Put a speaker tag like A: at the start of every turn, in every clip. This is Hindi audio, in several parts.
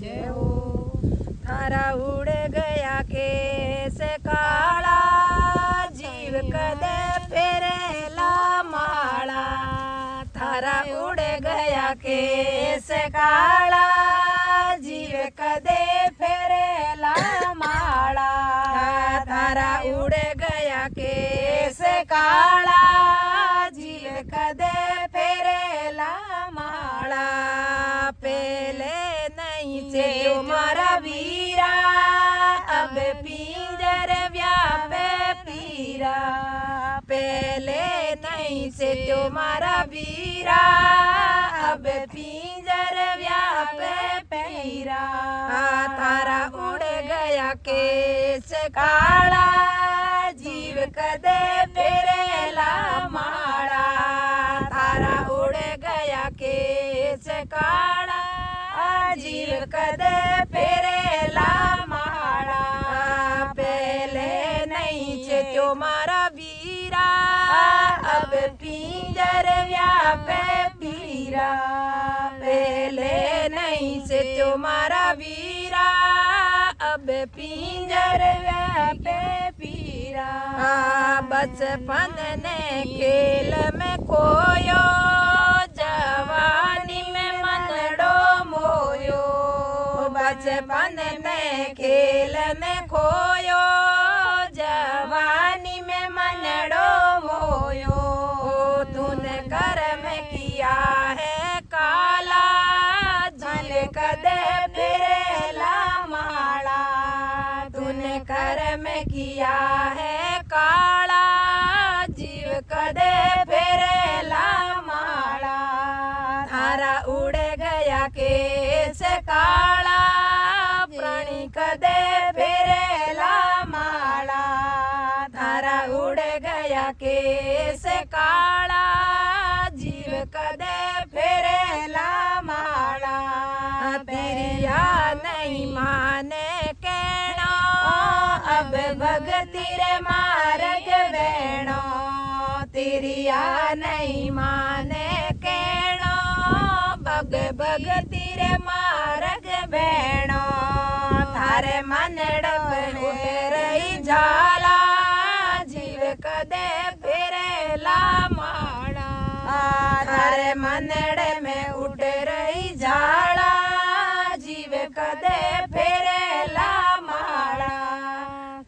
A: पीछे हो। थारा उड़ गया केस काला, जीव कदे फेरेला माला। थारा उड़ गया केस काला, जीव कदे फेरेला माला। थारा उड़ गया केस काला, जीव कदे फेरेला माला। पहले नहीं से तुम्हारा वीरा, अब पिंजर व्यापे पीरा। पहले नहीं से तुम्हारा वीरा, अब पिंजर व्यापे पीरा। थारा उड़ गया केस काला, जीव कदे फेरेला माला। थारा उड़ गया केस काला, जीव कदे फेरेला माला। पहले नहीं से तुम्हारा वीरा, अब पिंजर व्यापे पीरा। पहले नहीं से तुम्हारा वीरा, अब पिंजर व्यापे पीरा। बचपन ने खेल में खोयो, जवानी में मनड़ो मोयो। बचपन में खेल में खोयो, जवानी में मनड़ो मोयो। तूने कर्म किया है काला, झल कदे फेरेला माला। तूने कर्म किया है काला, जीव कदे फेरेला माला। थारा उड़ गया केस काला, प्राणी कदे फेरेला माला। थारा उड़ गया केस काला, जीव कदे फेरेला माला। तेरिया नहीं माने कहना, अब भगती रे मार्ग बेणो। तेरिया नहीं माने कहना, भग भगती रे मार्ग बेणो। थारे मनड़ पे उठ रही झाला, जीव कदे फेरेला माला। थारे मनड़ में उठ रही झाला, जीव कदे फेरेला माला।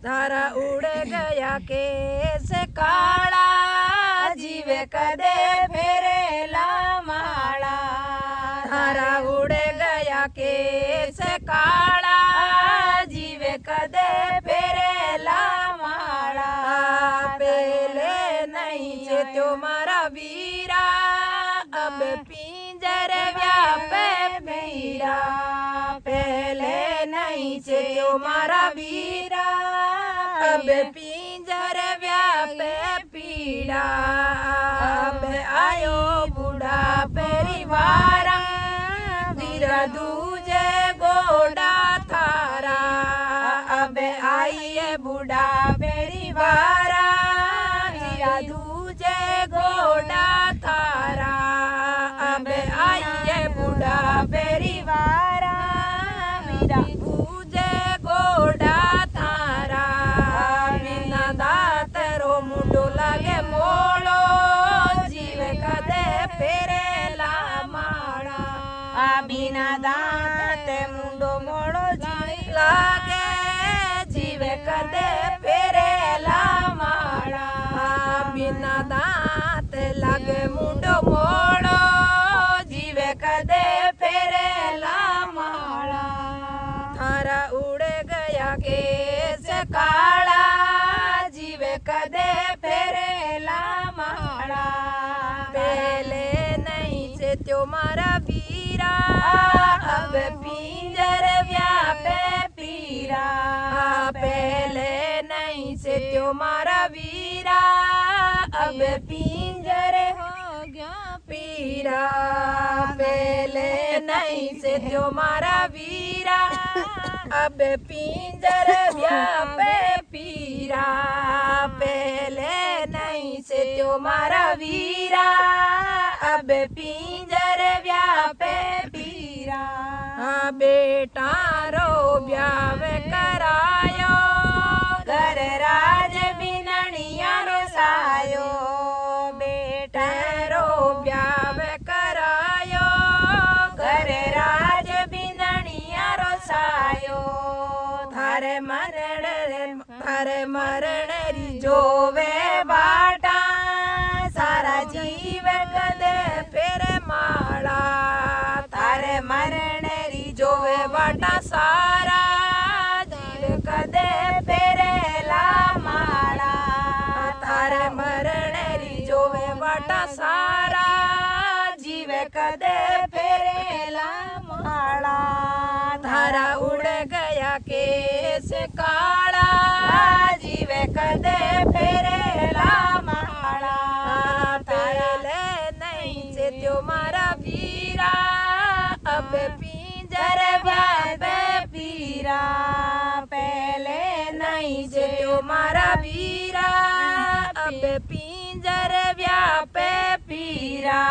A: थारा उड़ गया केस काला, जीव कदे फेरेला माला। थारा उड़ गया केस काला, जीव कदे फेरेला माला। पहले नहीं से तुम्हारा वीरा, अब पिंजर व्यापे पीरा। पहले नहीं से तुम्हारा वीरा, अब पिंजर व्यापे पीड़ा। अब आयो बूढ़ा परिवार, वीरा दूजे गोड़ा थारा। अब आइए बूढ़ा परिवार, वीरा दूजे गोड़ा थारा। अब आइए बूढ़ा परिवार, वीरा दूजे गोड़ा थारा। बिना दातरो मुंडो लगे मोड़ो, जीव कदे फेरेला माला। बिना दात मुंडो मोड़ो जीव लागे, जीव कदे फेरेला माला। बिना दात लगे मुंडो मोड़ो, जीव कदे फेरेला माला। थारा उड़ गया केस काला, जीव कदे फेरेला माला। पहले नहीं से तुम्हारा वीरा, अब पिंजर व्यापे पीरा। पहले नहीं से तुम्हारा वीरा, अब पिंजर हो गया पीरा। पहले नहीं से तुम्हारा वीरा, अब पिंजर व्यापे पीरा। पहले नहीं से तुम्हारा वीरा, अब पिंजर व्यापे पीरा। बेटा रो ब्याव करायो, घर राज बिनणिया रो सायो, बेटा रो ब्याव करायो, घर राज बिनणिया रो सायो। थारे मरण री जोवे बाटा, सारा जीव कदे फिर माड़ा, थारे मरण री जोवे बाटा सारा जीव कदे फिर ला माड़ा, थारे मरण री जोवे बाटा सारा जीव कदे फिर ला माड़ा। थारा उड़ गया केस काला, जीव कदे फिर ला माड़ा, पहले नहीं से त्यो मारा वीरा, अब पिंजर व्यापे पीरा, पहले नहीं से त्यो मारा वीरा, अब पिंजर व्यापे पीरा,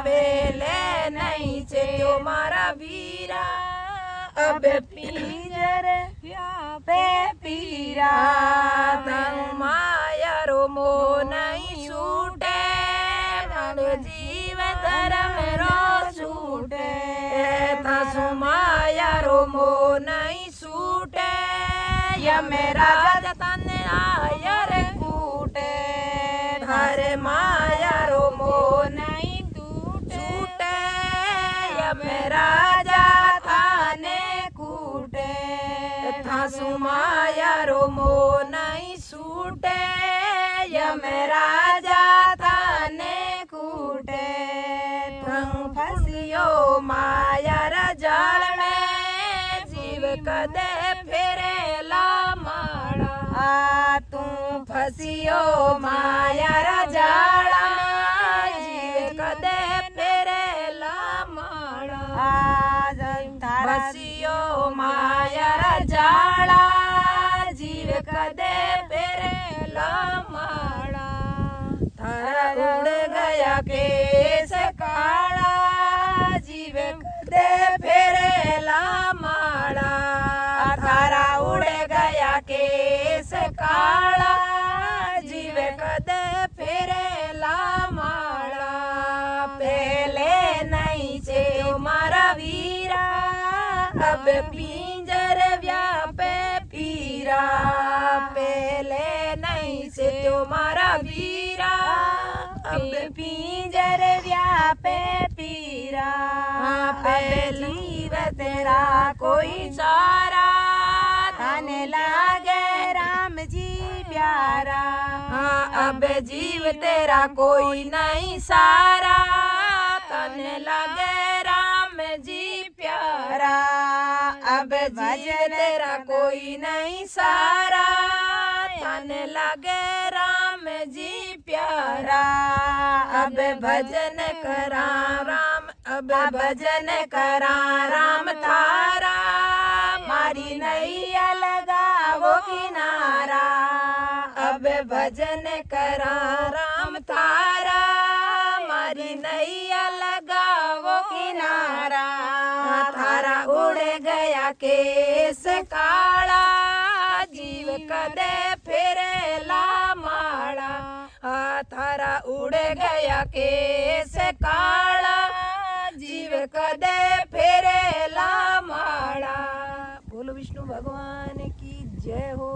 A: पहले नहीं से त्यो मारा वीरा, अब पिंजर व्यापे पीरा। तनु माया रो मोह नहीं छूटे, मन जीव धर्म रो छूटे, तसु माया रो मोह नहीं छूटे, यम राजा तन आयर कूटे, हरे माया रो मोह नहीं छूटे, यम राजा थाने कूटे, थासु माया रो मोह नहीं छूटे, यम राजा थाने कूटे। तू फसियो माया रा जाल में, जीव कदे फिरे ला माड़ा, तू फसियो माया रा जाल में, जीव कदे फिरे ला माड़ा, फसियो माया रा जाला, जीव कदे फिरे ला माड़ा, थारा उड़ गया केस काला, जीव कदे फिरे ला माड़ा, थारा उड़ गया केस काला, जीव कदे फिरे ला माड़ा, पहले नहीं से मारा वीरा, अब पिंजर व्यापे पीरा, पहले नहीं से तुम्हारा वीरा, अब पिंजर व्यापे पीरा, पहली व तेरा कोई चारा, थाने लागे राम जी प्यारा, अब जीव तेरा कोई नहीं सारा, थाने लागे राम जी प्यारा, अब जीव तेरा कोई नहीं सारा, थाने लागे राम जी प्यारा, अब भजन करा राम, अब भजन करा राम थारा, मारी नैया लगावो किनारा, अब भजन करा राम थारा, मारी नैया लगावो किनारा, थारा उड़ गया केस काला, जीव कदे फिरे ला माड़ा, थारा उड़ गया केस काला, जीव कदे फिरे ला माड़ा। बोलो विष्णु भगवान की जय हो,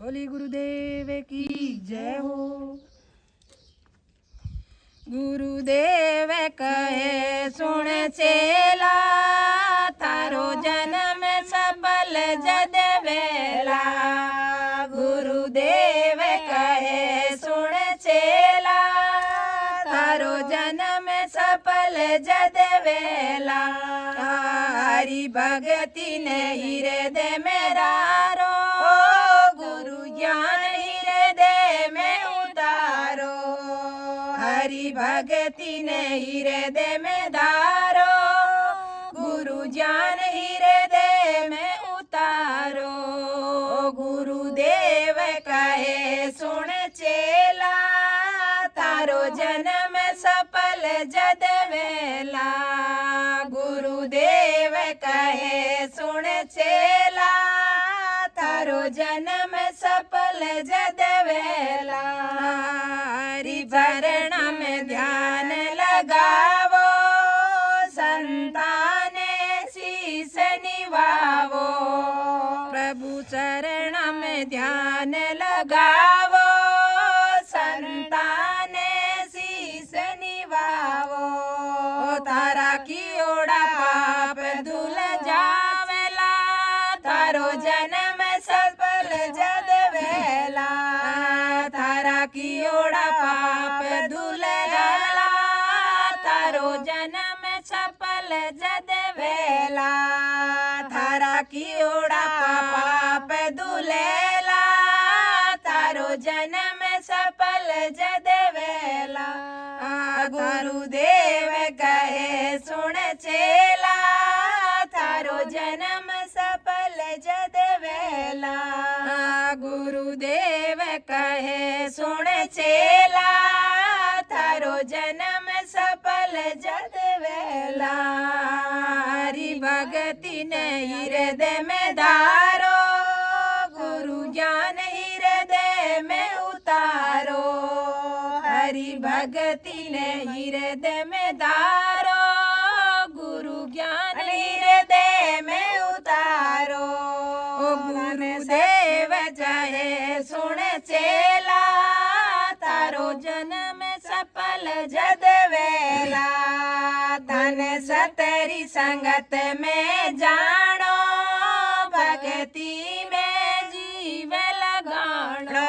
A: बोली गुरुदेव की जय हो। गुरुदेव कहे सुन चेला, तारो जन्म सफल जद वेला, गुरुदेव कहे सुन चेला, तारो जन्म सफल जद वेला, हरि भगति ने हृदय मेरा रो, गुरु ज्ञान हृदय में उतारो, हरि भगति ने हृदय में धारो, गुरु ज्ञान हृदय में उतारो, गुरुदेव कहे सुन चेला, तारो जन्म सफल जद वेला। गुरुदेव कहे सुन चेला, थारो जन्म सफल जद वेला। हरि चरण में ध्यान लगावो, संताने शीस निभावो। प्रभु चरण में ध्यान लगावो, संताने शीस निभावो। तारा की ओड़ा पाप धुल जावेला, थारो जन्म सफल जद वेला। तारा की ओड़ा पाप धुल जाला, थारो जन्म सफल जद वेला। थारा की ओड़ा पाप धुलेला, थारो जन्म सफल जद वेला। गुरुदेव कहे सुन चेला, थारो जन्म सफल जद वेला। गुरुदेव कहे सुन चेला, थारो जन्म सफल जद वेला। हरि भगति ने हृदय में धारो, गुरु ज्ञान हृदय में उतारो। हरि भगति ने हृदय में धारो, गुरु ज्ञान हृदय में उतारो। गुरुदेव चाहे सुन चेला, तारो जन्म सफल जद वेला। धन सतरी संगत में जानो, भक्ति में जीव लगाणो।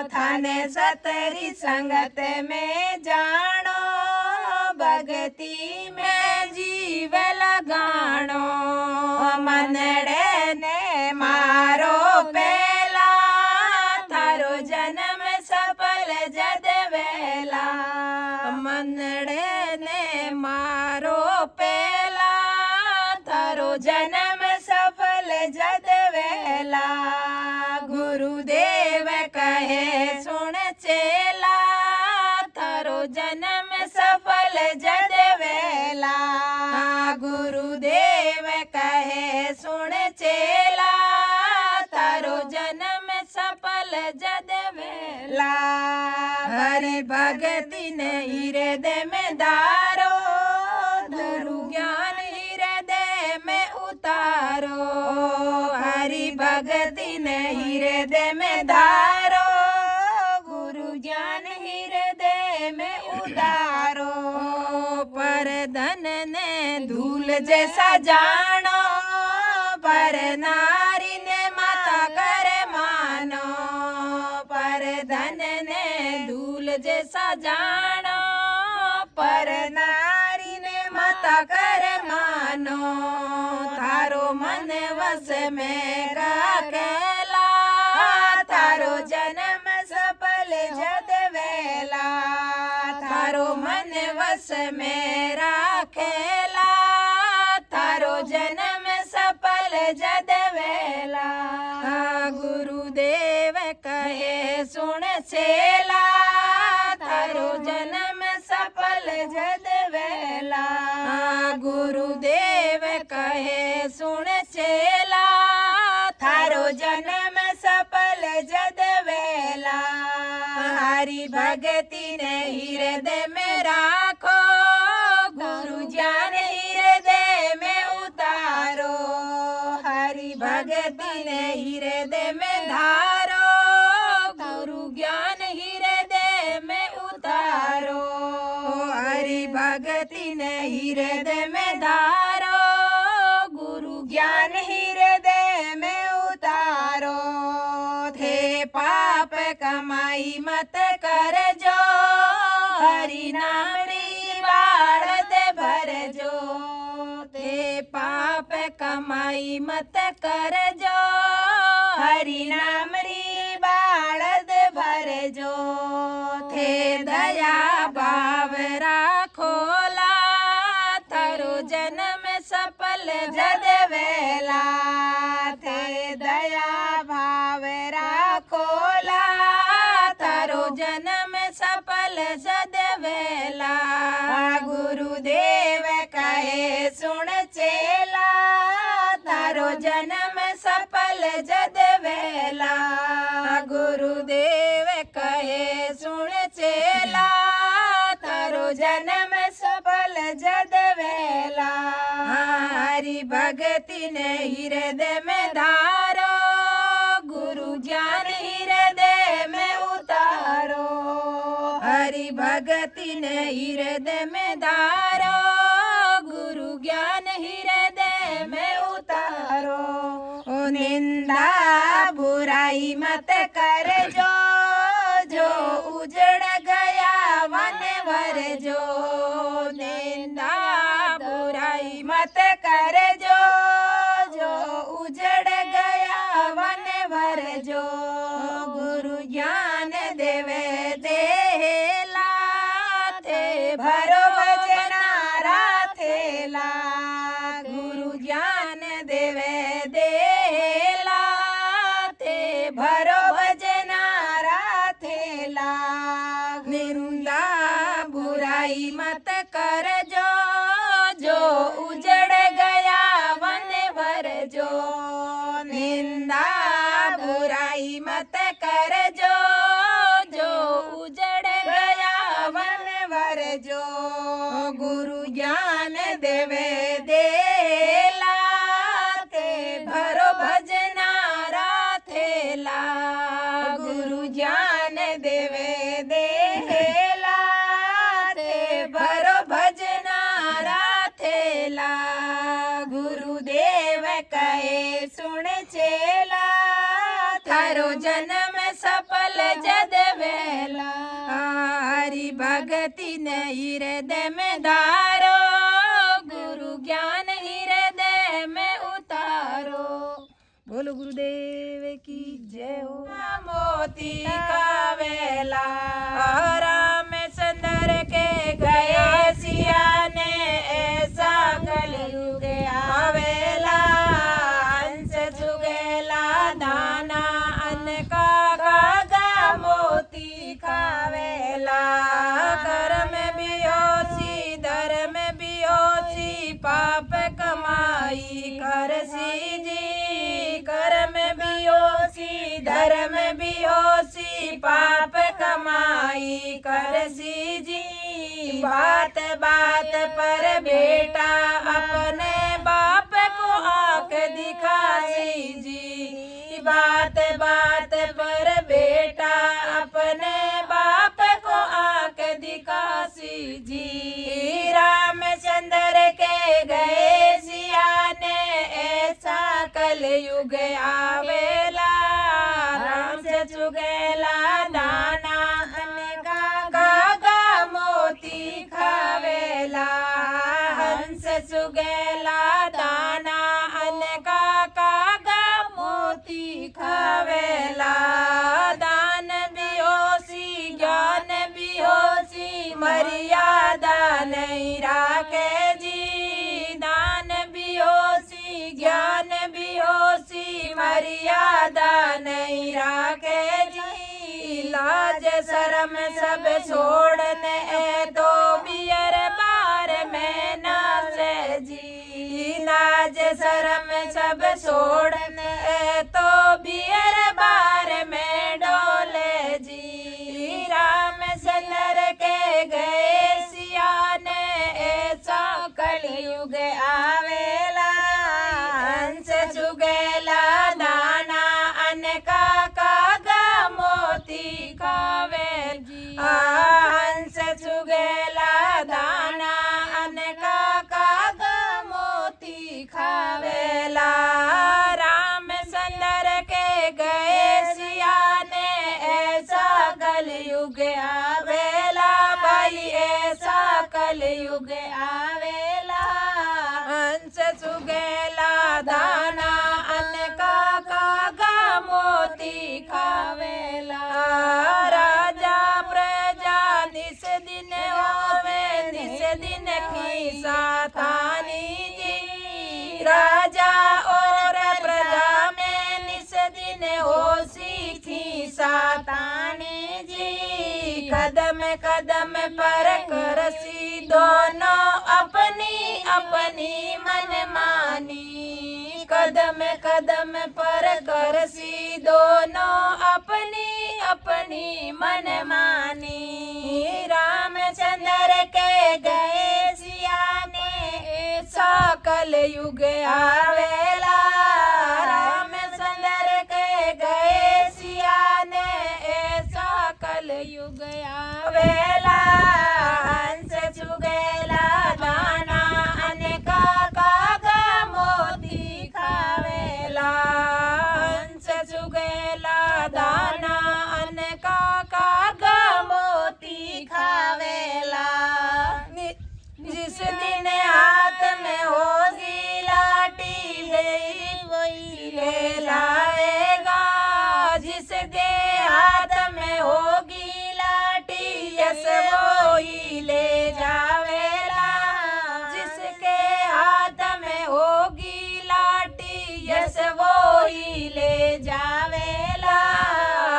A: धन सतरी संगत में जानो, भक्ति में जीव लगाणो। मनड़े ने मारो पेला, थारो जन्म सफल जद वेला। मनड़े ने मारो पेला, थारो जन्म सफल जद वेला। गुरुदेव कहे सुन चेला, थारो जन्म सफल जद वेला। गुरुदेव कहे सुन चेला, थारो जन्म सफल जद वेला। हरि भगति ने हृदय में धारो, गुरु ज्ञान हृदय में उतारो। हरि भगति ने हृदय में धारो, गुरु ज्ञान हृदय में उतारो। पर धन ने धूल जैसा जानो, पर नारी ने माता कर मानो। पर धन ने धूल जैसा जानो, पर नारी ने माता कर मानो। थारो मन वश में राखेला, थारो जन्म सफल जद वेला। थारो मन वश में राखेला, थारो जन्म सफल जद वेला। गुरुदेव कहे सुन चेला, थारो जन्म सफल जद वेला। गुरुदेव कहे सुन चेला, थारो जन्म सफल जद वेला। हरि भगति ने हृदय में राखो, गुरु ज्ञान हृदय में उतारो। हरि भगति ने हृदय में धारो, गुरु ज्ञान हृदय में उतारो। हरि भगति ने हृदय में धारो, गुरु ज्ञान हृदय में उतारो। थे पाप कमाई मत कर जो, हरि नाम री बाढ़ भर जो। थे पाप कमाई मत कर जो, हरि नाम री बाढ़ भर जो। थे दया भाव राखोला, थारो जन्म सफल जद वेला। थे दया भाव राखोला, थारो जन्म सफल जद वेला। जन्म सफल जद वेला। हरि भगति ने हृदय में धारो, गुरु ज्ञान हृदय में उतारो। हरि भगति ने हृदय में धारो, गुरु ज्ञान हृदय में उतारो। ओ निंदा बुराई मत कर जो उजड़ गया वन वर जो। निंदा बुराई मत कर जो उजड़ गया वन वर जो। गुरु ज्ञान देवे देला, थे भरो वजना राथेला। गुरु ज्ञान देवे देला, थे भरो वजना राथेला। निंदा बुराई मत कर जो उजड़ गया वन वर जो। निंदा बुराई मत कर जो उजड़ गया वन वर जो। गुरु ज्ञान देवे देला, ते भरो भजना राथेला। गुरु ज्ञान देवे देला, ते भरो भजना राथेला। गुरुदेव कहे सुन चेला, थारो जन्म सफल जद वेला। हरि भगति ने हृदय में धारो, गुरु ज्ञान हृदय में उतारो। बोलो गुरुदेव की जय हो। मोती का वेला, राम चंद्र के गए सिया ने ऐसा कलयुग आवेला। हंस चुगेला दाना अन्न का गागा मोती खावेला। कर्म बियोसी धर्म बियोसी पाप कमाई करसी जी। कर्म बियोसी धर्म बियोसी पाप कमाई करसी जी। बात बात पर बेटा अपने बाप को आंख दिखासी जी। बात बात पर बेटा अपने बाप को आंख दिखासी जी। रामचंद्र के गए सिया ने ऐसा कलयुग आवेला। राम से चुगेला दाना अनेका गागा मोती खावेला। हंस चुगेला दाना अनेका गागा मोती खावेला। दान बियोसी ज्ञान बियोसी मर्यादा नहीं राखे जी। दान बियोसी ज्ञान बियोसी मर्यादा नहीं राखे जी। लाज शर्म सब छोड़ने तो बियर बार में नाचे जी। लाज शर्म सब छोड़ने तो बियर बार में डोले जी। रामचंद्र के गए सिया ने ऐसा कलयुग आवेला। हंस चुगेला दाना अनका कागा मोती खावे जी। हंस चुगेला दाना अनका कागा मोती खावेला। रामचंद्र के गए सिया ने ऐसा कलयुग आवेला। भाई ऐसा कलयुग आवेला। हंस चुगेला दाना अनका कागा मोती खावेला। राजा प्रजा निस दिन होवे निस दिन खीसा थानी जी। राजा और प्रजा में निस दिन होसी खीसा तानी जी। कदम कदम पर करसी दोनों अपनी अपनी मनमानी। कदम कदम पर करसी दोनों अपनी अपनी मनमानी। रामचंद्र के कलयुग आवेला। रामचंद्र के गए सिया ने ऐसा कलयुग आवेला। हंस चुगेला दाना अनेका कागा मोती खावेला। हंस चुगेला दाना अनेका कागा मोती खावेला। जिस दिन हाथ में होगी लाठी वही ले लाएगा। जिस दे हाथ में होगी लाठी यस वो ही ले जावेला। जिसके हाथ में होगी लाठी यस वो ही ले जावेला।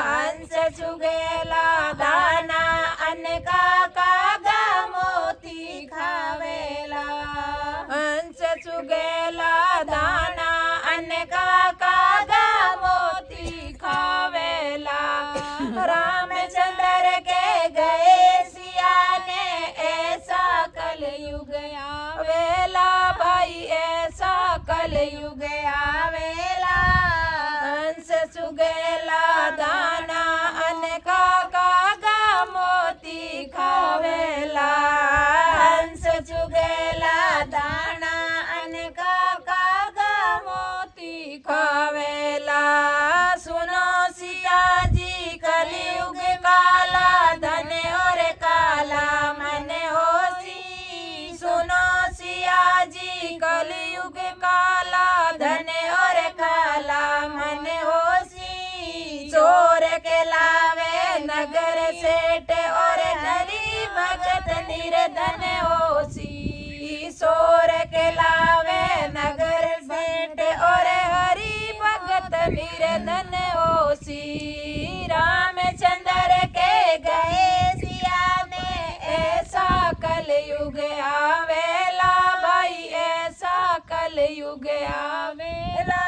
A: हंस चुगेला दाना अनेका कागा मोती खावेला। हंस चुगेला दाना अनेका कागा मोती खावेला। रामचंद्र के गए सिया ने ऐसा कलयुग आवेला। भाई ऐसा कलयुग आवेला। हंस चुगेला दाना अनेका कागा मोती खावेला। हंस चुगेला दाना अनेका कागा मोती खावेला। सुनो सिया जी कलयुग काला धन और काला मन होसी। सुनो सिया जी कलयुग काला धन और काला मन होसी। चोर के लावे नगर सेठ और नरी भगत निर्धन होसी। चोर के लावे नगर सेठ और हरि भगत निर्धन होसी। रामचंद्र के गए सिया ने ऐसा कलयुग आवेला। भाई ऐसा कलयुग आवेला।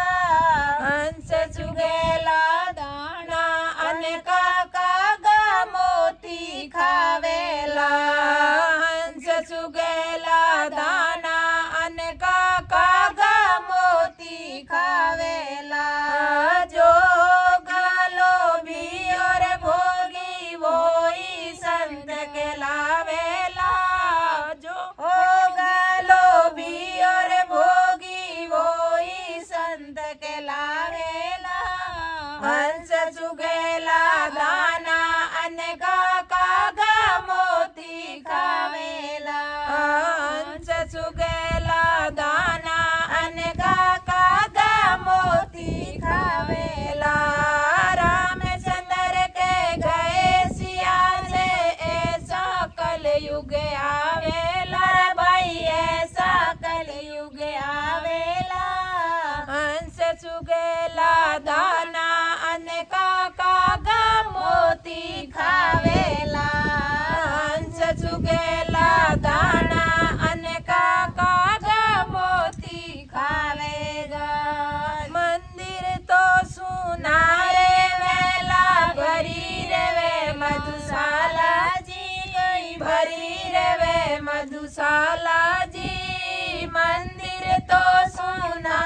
A: हंस चुगेला दाना अनेका कागा मोती खावेला। हंस चुगेला दाना अनेका कागा मोती खावेला। जो लोभी और भोगी वो ही संत कहलावेला। जो होगा लोभी और भोगी वो ही संत कहलावेला। हंस चुगेला दाना अनेका कागा मोती खावेला। हंस चुगेला दाना अनेका कागा मोती खावेला। रामचंद्र के गए सिया से ऐसा कलयुग आवेला। भाई ऐसा कलयुग आवेला। हंस चुगेला दाना अनेका कागा मोती खावेला। हंस चुगेला दाना अनेका कागा मोती खावेगा। मंदिर तो सुना रे वेला भरी रवे मधुशाला जी। भरी रवे मधुशाला जी। मंदिर तो सुना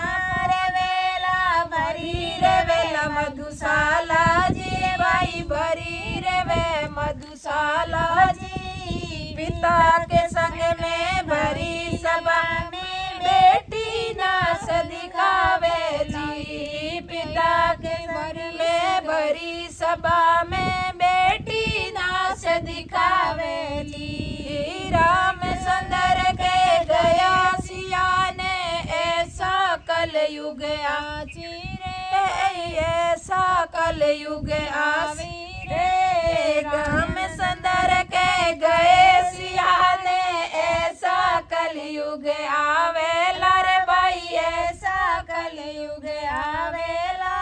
A: रे वेला भरी रवेला मधुशाला जी। भाई भरी रवे मधुशाला जी। पिता के संग में भरी सभा में बेटी नाच दिखावेली। पिता के घर में भरी सभा में बेटी नाच दिखावेली। रामचंद्र के गया सिया ने ऐसा कलयुग आची रे। ऐसा कलयुग आवी रे। रामचंद्र के गए सिया ने ऐसा कलयुग आवेला। रे भाई ऐसा कलयुग आवेला।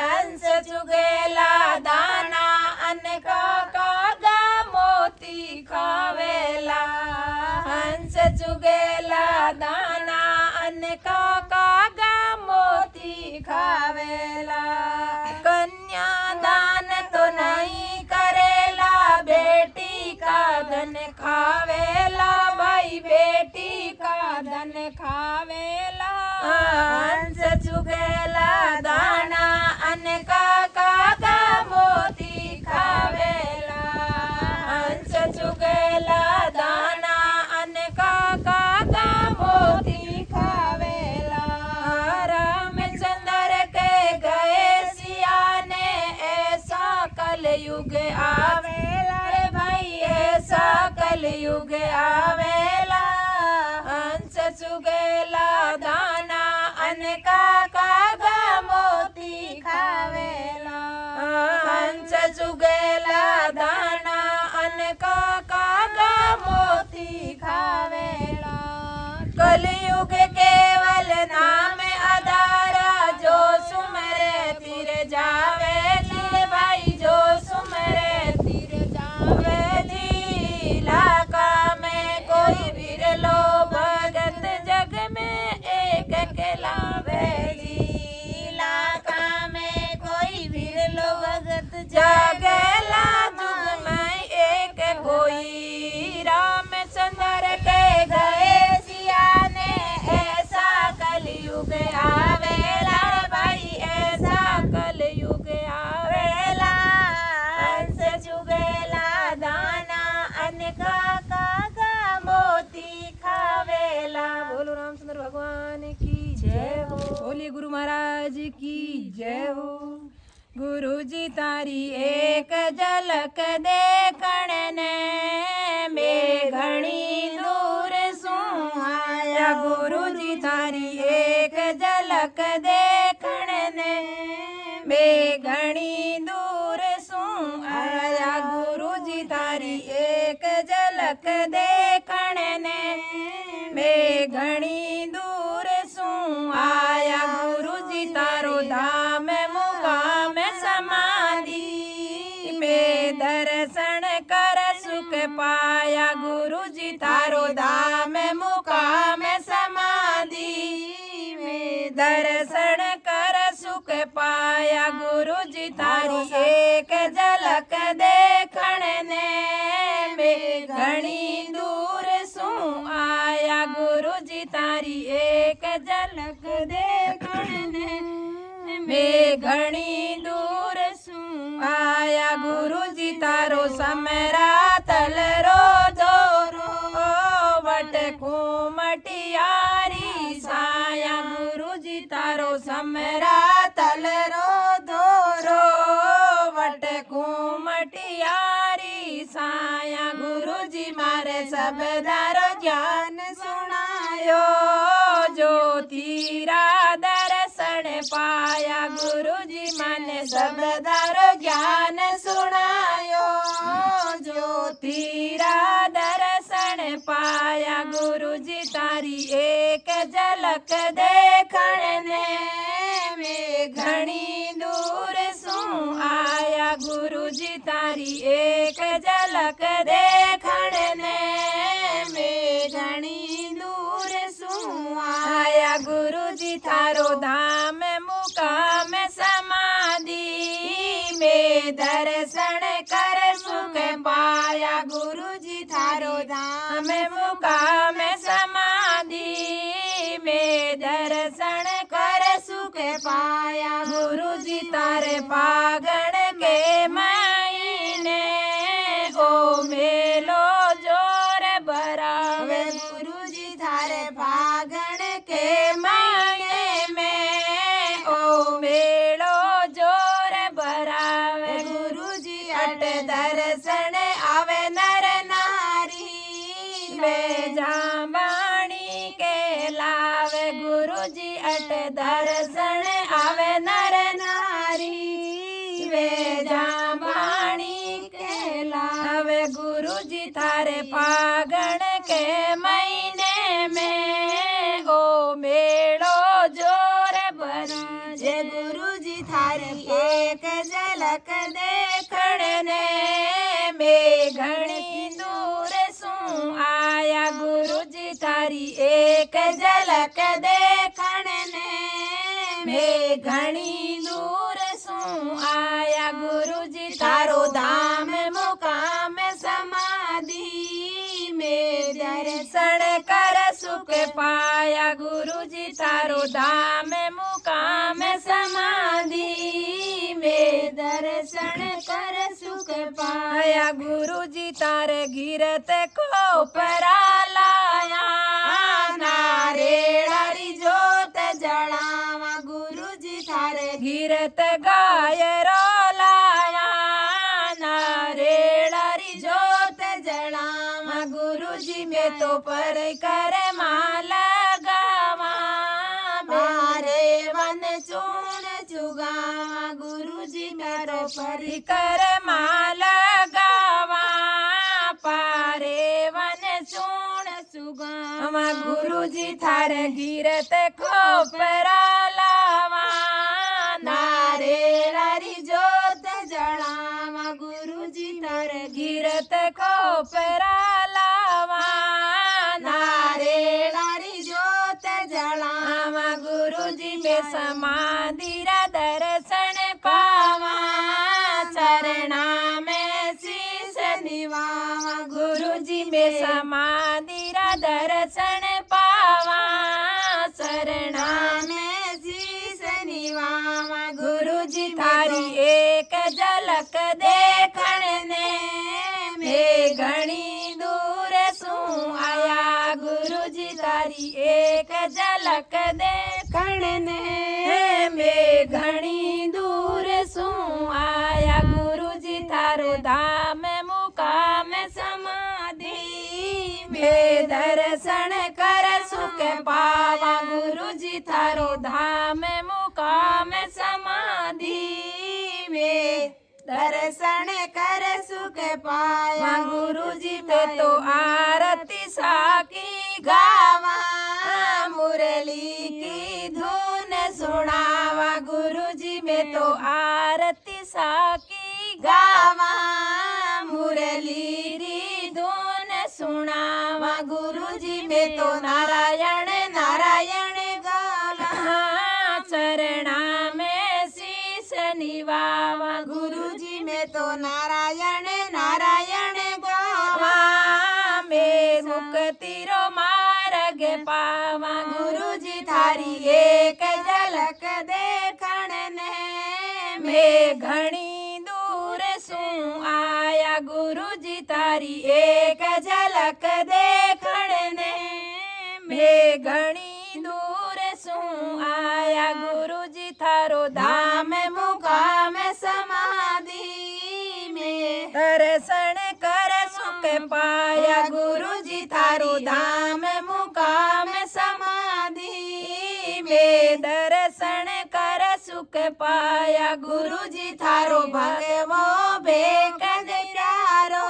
A: हंस चुगेला दाना अनेका कागा मोती खावेला। हंस चुगेला दाना अनेका कागा मोती खावेला। कन्यादान तो नहीं करेला बेटी का धन खावेला। भाई बेटी का धन खावे दाना अन काका मोती खावेला। हंस चुगेला दाना अन काका मोती खावेला। रामचंद्र के गए सियाने ऐसा कलयुग आवेला रे भाई, ऐसा कलयुग आवेला। हंस चुगेला दाना अन काका मोती खावेला। हंस चुगेला दाना अन काका मोती खावेला। कलयुग केवल नाम आधारा, जो सुमरे तीर जावे जी भाई, जो सुमरे तीर जावे जी। लाका में कोई बिरलो भगत जग में एक अकेलावे जी। लाका में कोई बिरलो भगत जागेला जुग में एक कोई। रामचंद्र के गए सियाने ऐसा कलयुग आवेला भाई, ऐसा कलयुग आवेला। हंस चुगेला दाना अन काका मोती खावेला। बोलो रामचंद्र भगवान की जय हो। बोलिए गुरु महाराज की जय हो। गुरु जी तारी एक झलक देखण ने मैं घणी दूर सूं आया। गुरु जी तारी एक झलक देखण ने मैं घणी दूर सूं आया। गुरु जी तारी एक झलक देखण ने मैं घणी दूर सूं आया। गुरु जी तारो धाम मुकाम समाधि में दर्शन कर सुख पाया। गुरु जी तारो धाम मुकाम समाधि में दर्शन कर सुख पाया। गुरु जी तारी एक झलक देखण ने मैं घणी दूर सूं आया। गुरु जी तारी एक झलक देखण ने मैं घणी दूर सूं आया। गुरु जी तारो समरा तलरो दोरो वट कुमटियारी साया। गुरु जी तारो समरा तलरो दोरो वट कुमटियारी साया। गुरु जी मारे सबदारो ज्ञान सुनायो, जो तीरा दर्शन पाया। गुरु जी माने सबदारो ज्ञान सुनायो, जो तीरा दर्शन पाया। गुरु जी तारी एक झलक देखण ने मैं घणी दूर सूं आया। गुरु जी तारी एक झलक देखण ने मैं घणी दूर सूं आया। गुरु जी थारो धाम मुकाम समाधि में दर्शन कर सुख पाया। गुरु जी थारो धाम मुकाम समाधि में दर्शन कर सुख पाया। गुरु जी तारे पागण के महीने ओ मेलो जोर बरावे। गुरु जी थारे पागण के महीने में ओ मेलो जोर बरावे। गुरु जी अट दर्शन आवे नर नारी वे जामणी के लावे। गुरु जी अट दर्शन आवे नर नारी वे जामणी के लावे। गुरु जी थारे फागण के महीने में ओ मेलो जोर बराजे। गुरु जी थारी एक झलक देखण ने मैं घणी दूर सूं आया। गुरु जी थारी एक झलक देखण ने मैं घणी दूर सूं आया। गुरु जी थारो धाम मुकाम समाधि में दर्शन कर सुख पाया। गुरु जी थारो धाम मुकाम मुकाम समाधि में दर्शन कर सुख पाया गुरु जी तारे गिरत को परा लाया नारेड़ी जोत जड़ावा गुरु जी थारे गिरत गाय रोलाया नारेड़ी जोत जड़ावा गुरु जी में तो पर कर माला गावा मारे वन चून चुगावा गुरु जी में तो पर कर माला गावा पारे वन चून चुगावा गुरु जी थारे गिरत को परा लावा नारे लारी जोत जड़ावा गुरु जी थारे गिरत को परा लावा नारे लारी जोत जड़ावा गुरु जी में समाधि रा दर्शन पावा चरणा में शीश निवावा गुरु जी में समाधि रा दर्शन पावा शरणा में शीश निवावा गुरु जी थारी एक झलक देखण ने मैं घणी दूर सू आया गुरु जी तारी एक झलक देखण ने मैं घणी दूर सू आया गुरु जी थारो धाम मुकाम समाधि में दर्शन कर सुख पावा गुरु जी थारो धाम मुकाम समाधि में दर्शन कर सुख पाया गुरु जी में तो आरती साकी गावा मुरली की धुन सुनावा गुरु जी में तो आरती साकी गावा मुरली री धुन सुनावा गुरु जी में तो नारायण नारायण गावा चरणा में शीश निवावा गुरु जी में तो नारायण नारायण गावा में मुक्ति रो मार्ग पावा गुरु जी थारी एक झलक देखण ने मैं घणी दूर सू आया गुरु जी तारी एक झलक देखण ने मैं घणी दूर सू आया गुरु जी थारो धाम मुकाम समाधि में दर्शन कर सुख पाया गुरु जी थारो धाम मुकाम समाधि में दर्शन कर सुख पाया गुरु जी थारो भगवो भेक गिरारो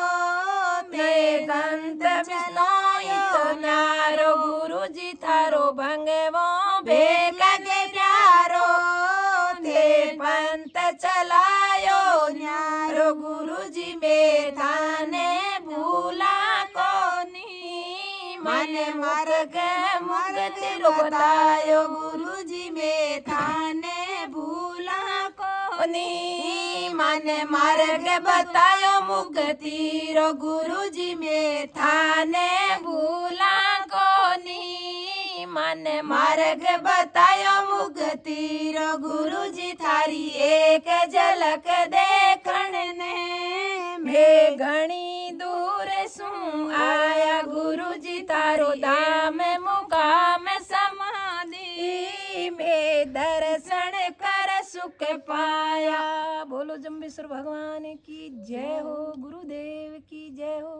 A: ते गंत बिलोयो न्यारो गुरु जी थारो भगवो भेक गिरारो ते पंत चलायो न्यारो गुरु जी में थाने भूला कोनी मन मार्ग मुक्ति रो बतायो गुरु जी में थाने भूला कोनी मन मार्ग बतायो मुक्ति रो गुरु जी में थाने भूला कोनी मन मार्ग बतायो मुक्ति रो गुरु जी थारी एक झलक देखण ने मैं घणी दूर सू आया गुरु जी तारो धाम मुकाम समाधि में दर्शन कर सुख पाया। बोलो जम्बेश्वर भगवान की जय हो, गुरुदेव की जय हो।